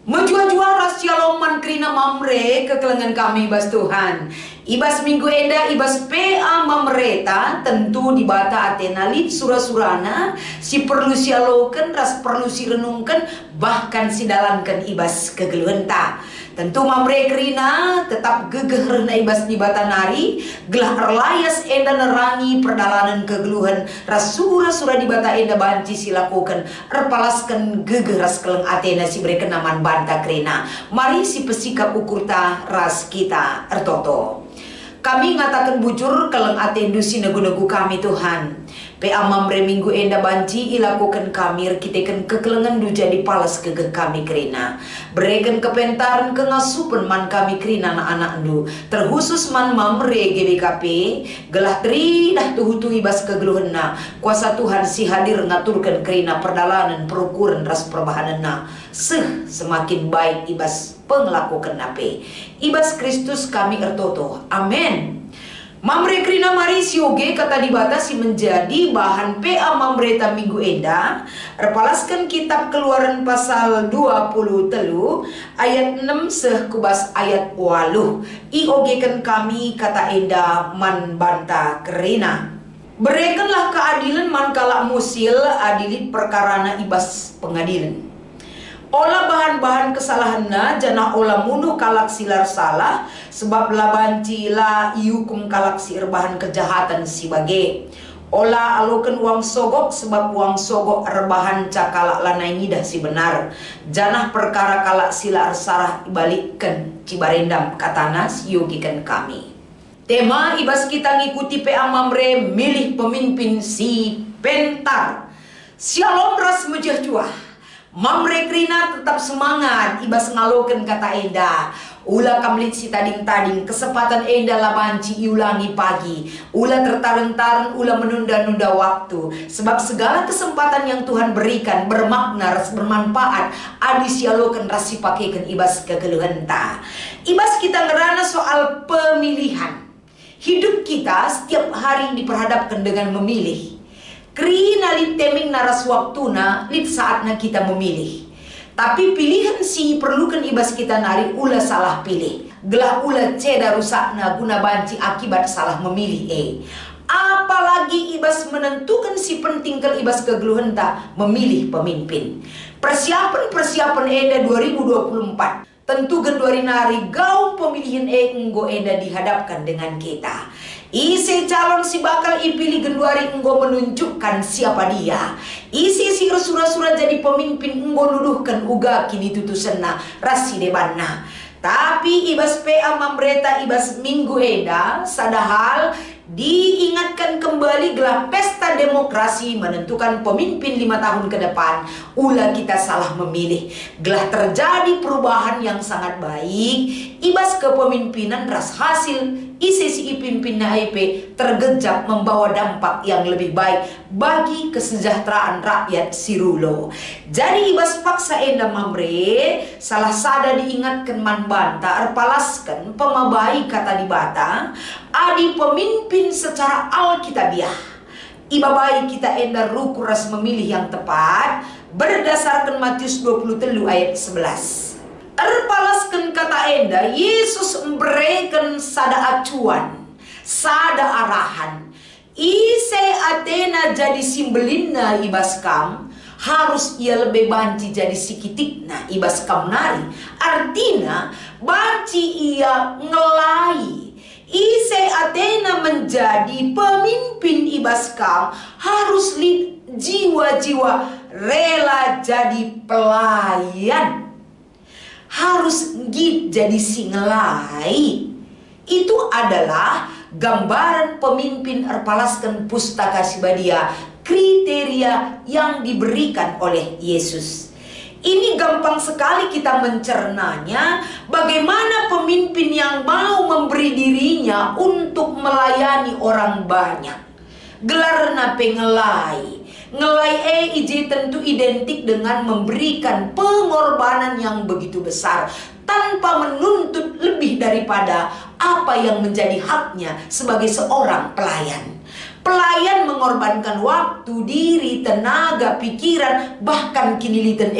Menjua-jua rahasia loman krina mamre kekelengan kami ibas Tuhan. Ibas minggu enda ibas PA mamreta tentu dibata atena lip surah-surana si perlu sialoken ras perlu si renungken bahkan si dalanken ibas kegeluhenta. Tentu mamre krina tetap gegeh rena ibas dibata nari gelah erlayas enda nerangi perdalanan kegeluhan ras surah-surah dibata enda banci silakukan erpalaskan gegeh ras keleng atena si bereken naman banta krina. Mari si pesikap ukurta ras kita ertoto. Kami ngatakan bujur keleng atendu si negu-negu kami Tuhan. PA mamre minggu enda banci ilakukan kami rekitekan kekelengan du jadi palas gegeh kami krina. Bereken kepentaran kengasupen man kami krina anak-anak du. Terkhusus man mamre GBKP gelah teridah tuhutu ibas kegeluhenna. Kuasa Tuhan si hadir ngaturkan krina perdalanan perukuran ras perbahanana. Semakin baik ibas penglakukan nape. Ibas Kristus kami ertoto. Amin. Mamre krina mari sioge kata dibatasi menjadi bahan PA mamreta minggu enda. Repalaskan kitab Keluaran pasal 20 telu ayat 6 seh kubas ayat 8. Iogekan kami kata enda man banta kerina. Berekenlah keadilan man kala musil adilit perkarana ibas pengadilan. Olah bahan-bahan kesalahanna jana olah munuh kalak silar salah sebab la banci la iukum kalak si erbahan kejahatan si bage. Olah aloken uang sogok sebab uang sogok erbahan cakalak lanai ngidah si benar. Janah perkara kalak sila arsarah ibalikkan cibarendam katana siyogikan kami. Tema ibas kita ngikuti PA mamre milih pemimpin si pentar. Shalom ras mejah juah. Mamre krina tetap semangat ibas ngaloken kata enda. Ula kamlit si tading-tading kesempatan enda labanci iulangi pagi. Ula tertareng-tareng ula menunda-nunda waktu. Sebab segala kesempatan yang Tuhan berikan bermakna ras bermanfaat. Adi sialoken ras sipakeken ibas kegeluhenta. Ibas kita ngerana soal pemilihan. Hidup kita setiap hari diperhadapkan dengan memilih. Krina lit teming naras waktuna lit saatnya kita memilih. Tapi pilihan si perlukan ibas kita nari ula salah pilih. Gelah ula ceda rusakna guna banci akibat salah memilih Apalagi ibas menentukan si penting ke ibas kegeluhenta memilih pemimpin. Persiapan enda 2024. Tentu genduari nari gaung pemilihan enggo enda dihadapkan dengan kita. Isi calon si bakal ipilih genduari enggo menunjukkan siapa dia. Isi si resura-sura jadi pemimpin enggo nuduhkan uga kini tutusenna rasi debanna. Tapi ibas PA mamreta ibas minggu eda sadahal diingatkan kembali gelah pesta demokrasi menentukan pemimpin 5 tahun ke depan. Ulah kita salah memilih. Gelah terjadi perubahan yang sangat baik. Ibas kepemimpinan ras hasil isi si pimpin naip tergejap membawa dampak yang lebih baik bagi kesejahteraan rakyat Sirulo. Jadi ibas paksa enda mamre salah sada diingatkan man banta erpalaskan pemabai kata dibata adi pemimpin secara alkitabiah. Ibabai kita enda ruku ras memilih yang tepat berdasarkan Matius 23 ayat 11. Erpalaskan kata enda Yesus memberikan sada acuan, sada arahan. Ise atena jadi simbelinna ibas kam harus ia lebih banci jadi sikitikna ibas kam nari. Artinya banci ia ngelai. Ise atena menjadi pemimpin ibas kam harus jiwa-jiwa rela jadi pelayan. Harus git jadi singelai. Itu adalah gambaran pemimpin erpalaskan pustaka sibadia, kriteria yang diberikan oleh Yesus. Ini gampang sekali kita mencernanya. Bagaimana pemimpin yang mau memberi dirinya untuk melayani orang banyak. Gelarna pengelai. Ngelai ij tentu identik dengan memberikan pengorbanan yang begitu besar tanpa menuntut lebih daripada apa yang menjadi haknya sebagai seorang pelayan. Pelayan mengorbankan waktu, diri, tenaga, pikiran, bahkan kinilitan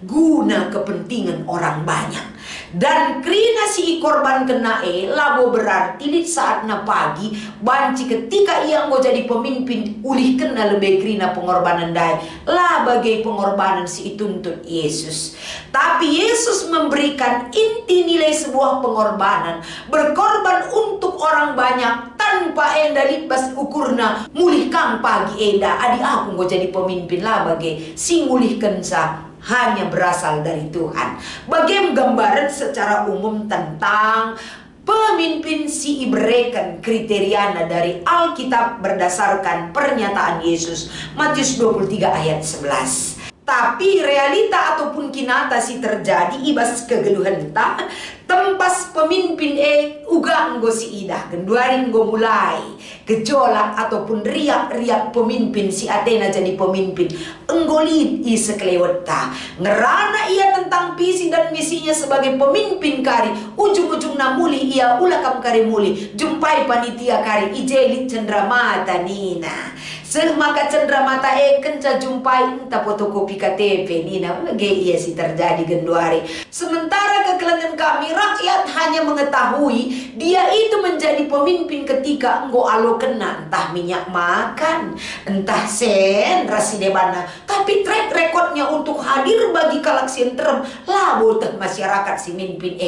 guna kepentingan orang banyak. Dan krina si korban kena labo berarti di saat na pagi banci ketika ia mau jadi pemimpin ulih kena lebih krina pengorbanan dai lah bagai pengorbanan si tuntut Yesus. Tapi Yesus memberikan inti nilai sebuah pengorbanan, berkorban untuk orang banyak tanpa enda libas ukurna mulih kang pagi eda adi aku mau jadi pemimpin lah bagai si mulih kensa hanya berasal dari Tuhan. Bagaimana gambaran secara umum tentang pemimpin si ibrekan kriteriana dari Alkitab berdasarkan pernyataan Yesus Matius 23 ayat 11. Tapi realita ataupun kinata si terjadi ibas kegeluhan tak tempas pemimpin uga nggo si idah genduari nggo mulai gejolak ataupun riak-riak pemimpin si Athena jadi pemimpin enggolid i sekeleweta ngerana ia tentang visi dan misinya sebagai pemimpin kari ujung-ujung namuli ia ulakam kari muli jumpai panitia kari ijelit cendramata nina semaka cendramata kenca jumpai entah fotokopi KTP nina bagi ia si terjadi genduari. Sementara kekelengan kami rakyat hanya mengetahui dia itu menjadi pemimpin ketika enggo alo kena entah minyak makan, entah sen rasi debana. Tapi track recordnya untuk hadir bagi kalaksin terem labo teh masyarakat si mimpin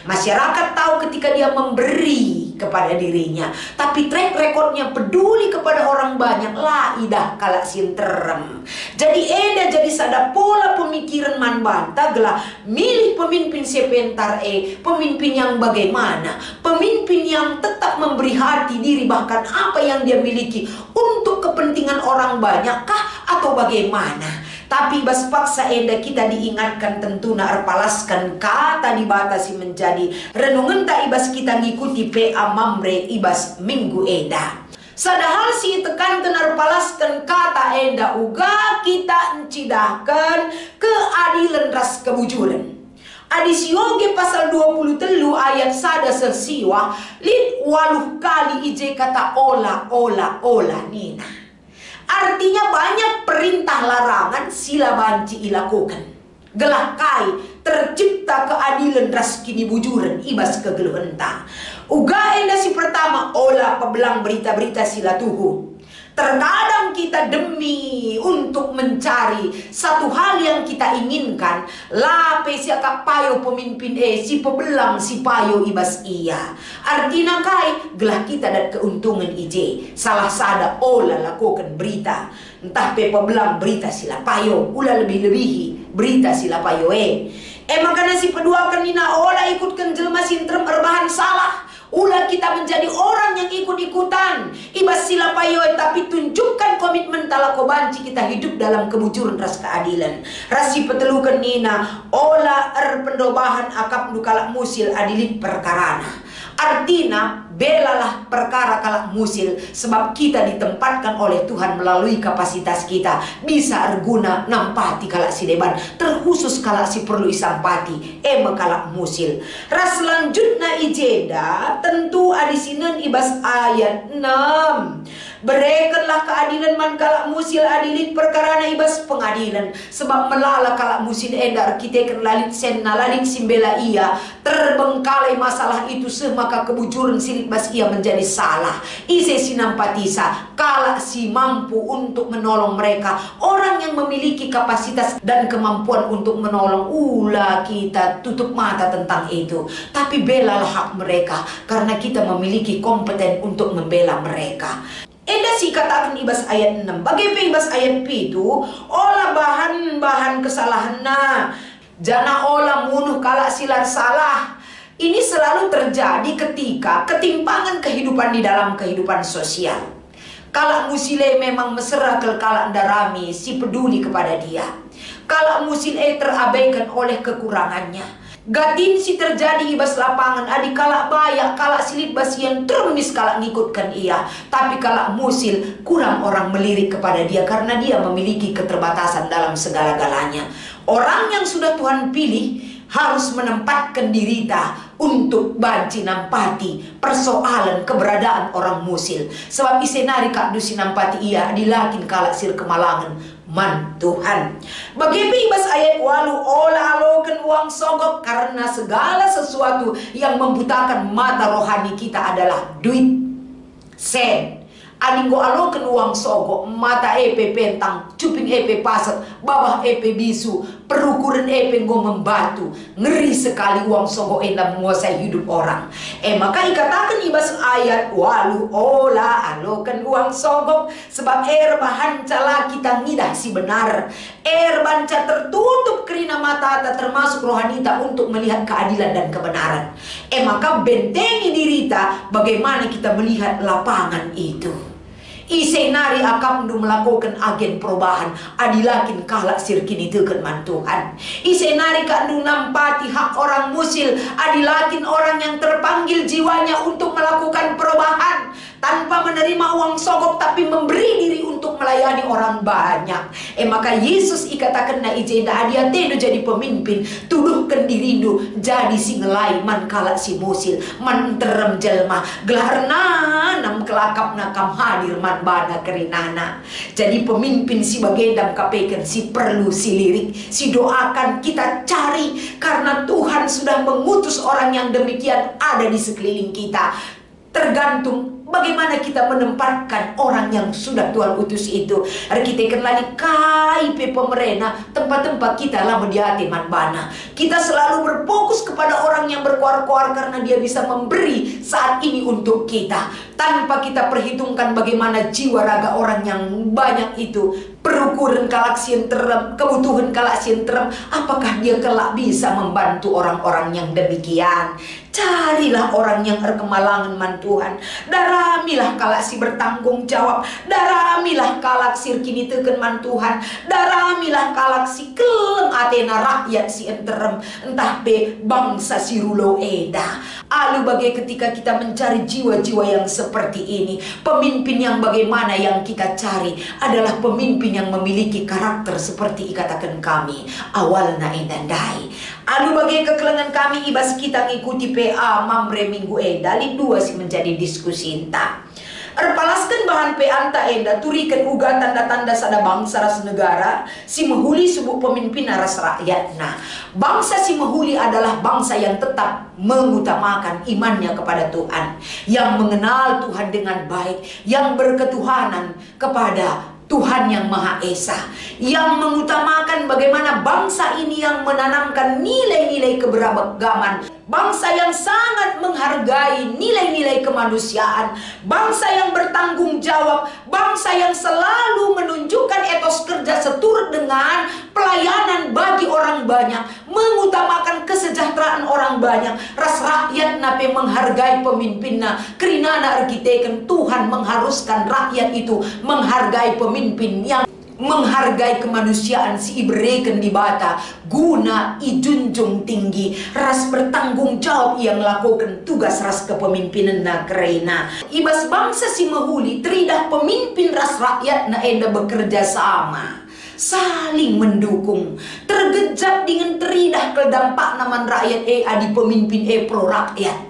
masyarakat tahu ketika dia memberi kepada dirinya, tapi track recordnya peduli kepada orang banyak lah idah kalaksin terem. Jadi jadi sada pola pemikiran man banta gelah milih pemimpin sebentar pemimpin yang bagaimana, pemimpin yang tetap memberi hati diri bahkan apa yang dia miliki untuk kepentingan orang banyak kah atau bagaimana. Tapi bas paksa enda kita diingatkan tentu na arpalaskan kata dibatasi menjadi renungan tak ibas kita ngikuti PA Mamre ibas minggu eda. Sadahal si tekan kenar palaskan kata enda uga kita encidahkan keadilan ras kebujuran. Adis yoge pasal 23 ayat sada sersiwa lid waluh kali ije kata ola nina. Artinya banyak perintah larangan sila banci ilakukan. Gelah kai tercipta keadilan ras kini bujuran ibas kegeluhenta. Uga enda si pertama olah pebelang berita-berita sila tuhu. Terkadang kita demi untuk mencari satu hal yang kita inginkan lape siaka payo pemimpin si pebelang si payo ibas iya. Artinya kai gelah kita dan keuntungan ije salah sada olah lakukan berita entah pe pebelang berita sila payo ulah lebih-lebihi berita sila payo makanya si pedua kanina olah ikutkan jelma sintrem erbahan salah. Ulah kita menjadi orang yang ikut-ikutan ibas sila payoy, tapi tunjukkan komitmen talako banci kita hidup dalam kebujuran ras keadilan. Rasi petelukan nina olah pendobahan akap dukalak musil adilit perkarana. Artinya belalah perkara kalak musil sebab kita ditempatkan oleh Tuhan melalui kapasitas kita bisa erguna nampati kalak si deban terkhusus kalak si perlu isampati kalak musil. Ras lanjutna ijeda tentu adisinan ibas ayat 6. Berikanlah keadilan man kalak musil adilit perkara na ibas pengadilan sebab melala kalak musil endar kita lalit sen lalit simbela ia terbengkalai masalah itu semaka kebujuran silit bas ia menjadi salah ise sinampatisa kalak si mampu untuk menolong mereka orang yang memiliki kapasitas dan kemampuan untuk menolong ulah kita tutup mata tentang itu tapi belalah hak mereka karena kita memiliki kompeten untuk membela mereka. Eda si katakan ibas ayat 6. Bagaimana ibas ayat itu olah bahan-bahan kesalahan jana olah munuh kalak silar salah. Ini selalu terjadi ketika ketimpangan kehidupan di dalam kehidupan sosial. Kalak musile memang mesra ke kalak darami si peduli kepada dia. Kalak musil terabaikan oleh kekurangannya. Gatin si terjadi ibas lapangan adik kalak bayak kalak silit basian termis kalak ngikutkan ia. Tapi kalak musil kurang orang melirik kepada dia karena dia memiliki keterbatasan dalam segala-galanya. Orang yang sudah Tuhan pilih harus menempatkan diri untuk banci nampati persoalan keberadaan orang musil. Sebab isenari kak dusi nampati ia dilakin kalak sir kemalangan man Tuhan. Bagi ibas ayat walu olah alokan uang sogok, karena segala sesuatu yang membutakan mata rohani kita adalah duit, sen. Aninggo alokan uang sogok, mata epe pentang, cuping epe pasat, bawah epe bisu, perukuran epe ngo membatu. Ngeri sekali uang sogok enda menguasai hidup orang. Maka ikatakan ibas ayat walu ola alokan uang sogok, sebab banca lah kita ngidah si benar. Banca tertutup kerina mata ta termasuk rohanita untuk melihat keadilan dan kebenaran. Maka bentengi dirita bagaimana kita melihat lapangan itu. Isenari akam melakukan agen perubahan adilakin kalak sirkin itu man Tuhan. Isenari kandu nampati hak orang musil adilakin orang yang terpanggil jiwanya untuk melakukan perubahan tanpa menerima uang sogok tapi memberi diri untuk melayani orang banyak. Maka Yesus ikatakan na ijenda adia tendo jadi pemimpin, tuduhkan dirimu jadi si ngelai man kalak si musil man terem jelma gelarna nam kelakap nakam hadir man bana kerinana. Jadi pemimpin si bagendam kapekan si perlu si lirik, si doakan kita cari, karena Tuhan sudah mengutus orang yang demikian ada di sekeliling kita. Tergantung bagaimana kita menempatkan orang yang sudah Tuhan utus itu. Kita kenali KIP pemerintah, tempat-tempat kita lah mediati manbana. Kita selalu berfokus kepada orang yang berkuar-kuar karena dia bisa memberi saat ini untuk kita, tanpa kita perhitungkan bagaimana jiwa raga orang yang banyak itu. Perukuran kalak terem, kebutuhan kalak terem, apakah dia kelak bisa membantu orang-orang yang demikian? Carilah orang yang berkemalangan man Tuhan. Daramilah kalak si bertanggung jawab. Daramilah kalak sir kini teken man Tuhan. Daramilah kalak si kelem atena rakyat si enterem. Entah be bangsa si rulo eda. Alu bagai ketika kita mencari jiwa-jiwa yang seperti ini, pemimpin yang bagaimana yang kita cari adalah pemimpin yang memiliki karakter seperti ikatakan kami awalna endandai. Alu bagai kekelengan kami ibas kita ngikuti PA Mamre minggu dali dua sih menjadi diskusi entah. Erpalaskan bahan peanta enda turikan uga tanda-tanda sada bangsa ras negara si mehuli subuh pemimpin ras rakyat. Nah, bangsa si mehuli adalah bangsa yang tetap mengutamakan imannya kepada Tuhan, yang mengenal Tuhan dengan baik, yang berketuhanan kepada Tuhan yang Maha Esa, yang mengutamakan bagaimana bangsa ini yang menanamkan nilai-nilai keberagaman, bangsa yang sangat menghargai nilai-nilai kemanusiaan, bangsa yang bertanggung jawab, bangsa yang selalu menunjukkan etos kerja seturut dengan pelayanan bagi orang banyak, mengutamakan kesejahteraan orang banyak. Ras rakyat nape menghargai pemimpinnya, kerinana argiteken Tuhan mengharuskan rakyat itu menghargai pemimpin yang menghargai kemanusiaan si ibreken di bata guna ijunjung tinggi ras bertanggung jawab yang lakukan tugas ras kepemimpinan na kerena ibas bangsa si mehuli teridah pemimpin ras rakyat na enda bekerja sama saling mendukung tergejap dengan teridah ke dampak naman rakyat adi pemimpin pro rakyat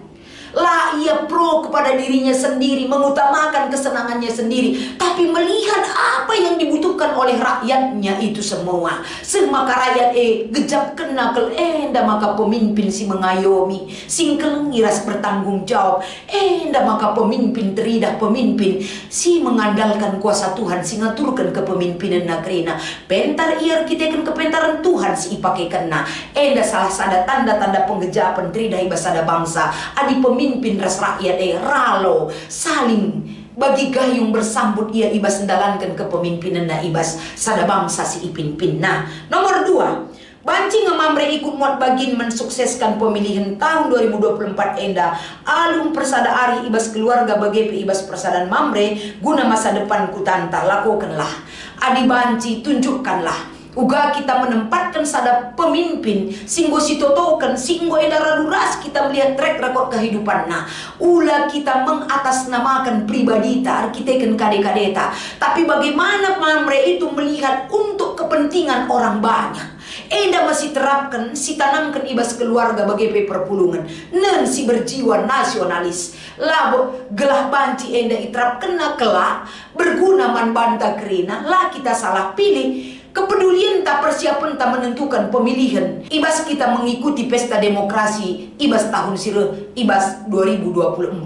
lah ia pro kepada dirinya sendiri, mengutamakan kesenangannya sendiri, tapi melihat apa yang dibutuhkan oleh rakyatnya itu semua. Semaka rakyat gejap kena kel enda maka pemimpin si mengayomi, sing kelengiras bertanggung jawab. Enda maka pemimpin teridah pemimpin si mengandalkan kuasa Tuhan, si ngaturkan kepemimpinan nagrina. Pentar iar kita kan kepentaran Tuhan si ipake kena. Enda salah sada tanda-tanda penggejapan teridah ibasada bangsa. Adi pemimpin ras rakyat ralo saling bagi gayung bersambut ia ibas sendalankan kepemimpinan na ibas sada bangsa si ipin-pin. Nah, nomor 2, banci ngamamre ikut muat bagin mensukseskan pemilihan tahun 2024 enda alum persada ari ibas keluarga bagi ibas persadaan mamre guna masa depan kutanta lakukanlah adi banci tunjukkanlah uga kita menempatkan sada pemimpin singgo sitotokan singgo edara luras kita melihat track record kehidupan nah ula kita mengatasnamakan pribadi ta arkiteken kadeta tapi bagaimana mamre itu melihat untuk kepentingan orang banyak Enda masih terapkan, si tanamkan ibas keluarga bagi perpulungan. Nen si berjiwa nasionalis. Labo gelah banci enda iterapkan na kelak berguna man banta kerina lah kita salah pilih. Kepedulian tak persiapan tak menentukan pemilihan. Ibas kita mengikuti pesta demokrasi ibas tahun sire ibas 2024.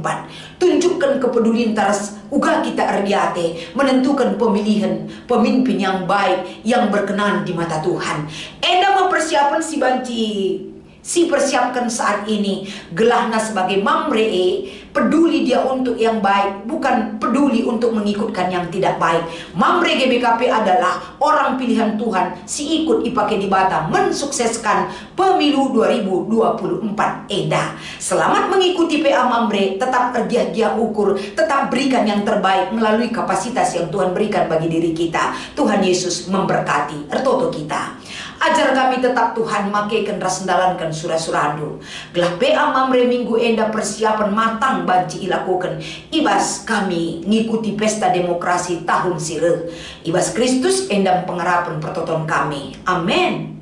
Tunjukkan kepedulian taras uga kita erdiate menentukan pemilihan pemimpin yang baik yang berkenan di mata Tuhan. Enda mempersiapkan si persiapkan saat ini gelahna sebagai mamree, peduli dia untuk yang baik, bukan peduli untuk mengikutkan yang tidak baik. Mamre GBKP adalah orang pilihan Tuhan, si ikut ipake di bata mensukseskan pemilu 2024 Eda. Selamat mengikuti PA Mamre, tetap ergiah-giah ukur, tetap berikan yang terbaik melalui kapasitas yang Tuhan berikan bagi diri kita. Tuhan Yesus memberkati ertoto kita. Ajar kami tetap Tuhan makaikan rasendalankan surah-surahdu. Gelah PA Mamre minggu enda persiapan matang banci ilakukan. Ibas kami ngikuti pesta demokrasi tahun sire. Ibas Kristus endam pengerapan pertoton kami. Amin.